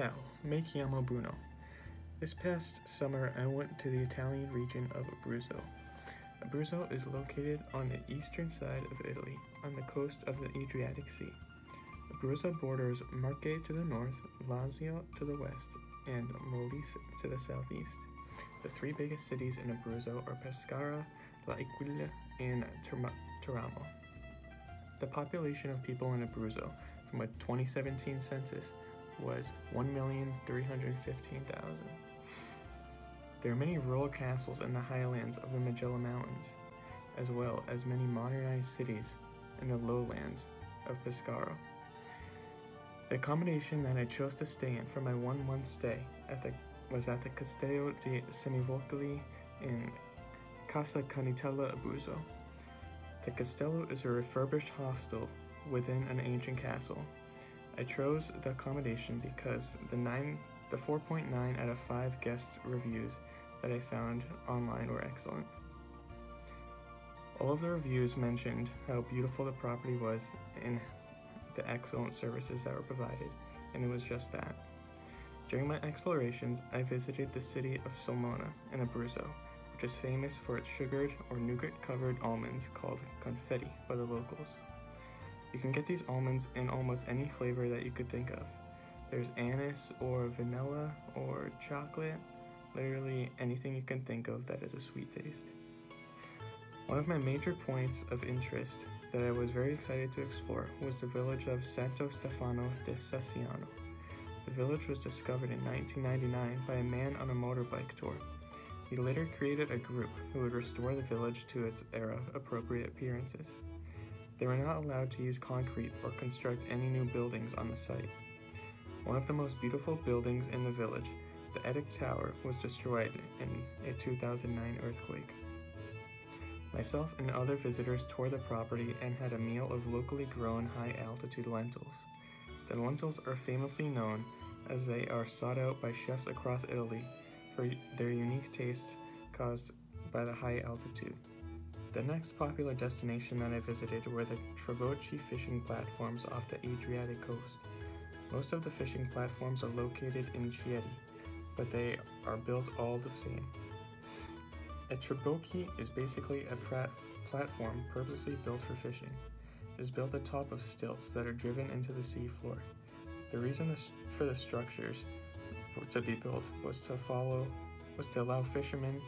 Ciao, mi chiamo Bruno. This past summer I went to the Italian region of Abruzzo. Abruzzo is located on the eastern side of Italy, on the coast of the Adriatic Sea. Abruzzo borders Marche to the north, Lazio to the west, and Molise to the southeast. The three biggest cities in Abruzzo are Pescara, L'Aquila, and Teramo. The population of people in Abruzzo from a 2017 census was 1,315,000. There are many rural castles in the highlands of the Magellan Mountains, as well as many modernized cities in the lowlands of Pescara. The accommodation that I chose to stay in for my 1 month stay was at the Castello di Semivocoli in Casa Canitella, Abruzzo. The castello is a refurbished hostel within an ancient castle. I chose the accommodation because the 4.9 out of 5 guest reviews that I found online were excellent. All of the reviews mentioned how beautiful the property was and the excellent services that were provided, and it was just that. During my explorations, I visited the city of Sulmona in Abruzzo, which is famous for its sugared or nougat-covered almonds called confetti by the locals. You can get these almonds in almost any flavor that you could think of. There's anise or vanilla or chocolate, literally anything you can think of that is a sweet taste. One of my major points of interest that I was very excited to explore was the village of Santo Stefano de Sessiano. The village was discovered in 1999 by a man on a motorbike tour. He later created a group who would restore the village to its era-appropriate appearances. They were not allowed to use concrete or construct any new buildings on the site. One of the most beautiful buildings in the village, the Edic Tower, was destroyed in a 2009 earthquake. Myself and other visitors toured the property and had a meal of locally grown high-altitude lentils. The lentils are famously known as they are sought out by chefs across Italy for their unique taste caused by the high altitude. The next popular destination that I visited were the Trabocchi fishing platforms off the Adriatic coast. Most of the fishing platforms are located in Chieti, but they are built all the same. A trabocchi is basically a platform purposely built for fishing. It is built atop of stilts that are driven into the seafloor. The reason for the structures to be built was to allow fishermen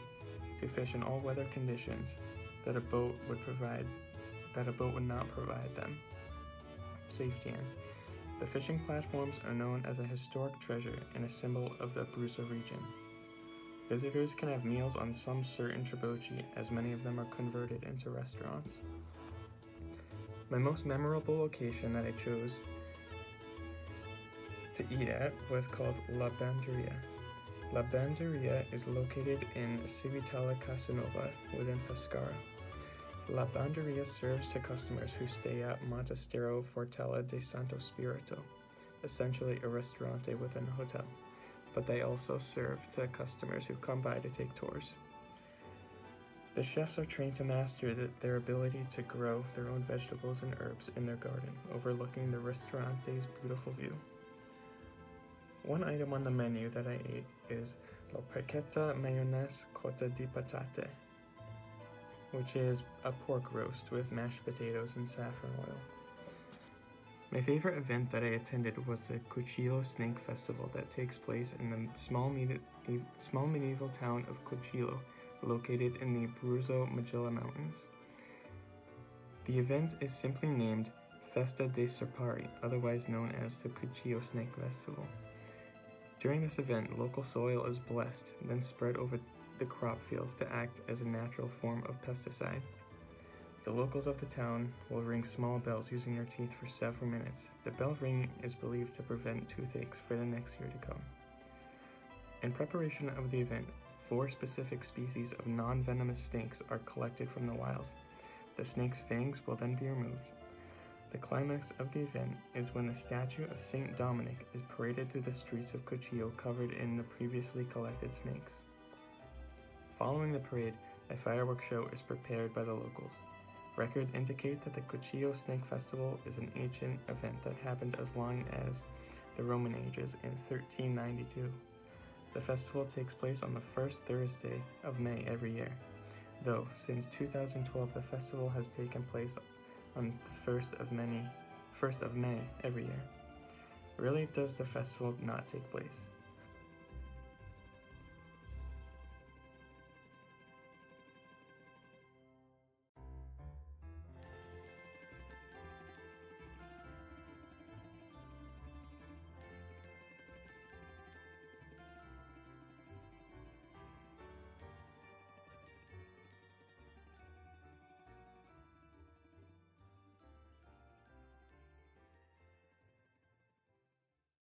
to fish in all weather conditions that a boat would not provide them safety in. The fishing platforms are known as a historic treasure and a symbol of the Abruzzo region. Visitors can have meals on some certain trabocchi, as many of them are converted into restaurants. My most memorable location that I chose to eat at was called La Banderia. La Banderia is located in Civitella Casanova within Pescara. La Banderia serves to customers who stay at Montestero Fortella de Santo Spirito, essentially a restaurante within a hotel, but they also serve to customers who come by to take tours. The chefs are trained to master their ability to grow their own vegetables and herbs in their garden, overlooking the ristorante's beautiful view. One item on the menu that I ate is la porchetta mayonnaise cotta di patate, which is a pork roast with mashed potatoes and saffron oil. My favorite event that I attended was the Cucillo Snake Festival that takes place in the small medieval town of Cucillo, located in the Abruzzo Magellan Mountains. The event is simply named Festa dei Serpari, otherwise known as the Cucillo Snake Festival. During this event, local soil is blessed, then spread over the crop fields to act as a natural form of pesticide. The locals of the town will ring small bells using their teeth for several minutes. The bell ringing is believed to prevent toothaches for the next year to come. In preparation of the event, 4 specific species of non-venomous snakes are collected from the wild. The snake's fangs will then be removed. The climax of the event is when the statue of Saint Dominic is paraded through the streets of Cucillo covered in the previously collected snakes. Following the parade, a fireworks show is prepared by the locals. Records indicate that the Cucillo Snake Festival is an ancient event that happened as long as the Roman ages, in 1392. The festival takes place on the first Thursday of May every year, though since 2012 the festival has taken place on the 1st of May every year. Rarely does the festival not take place.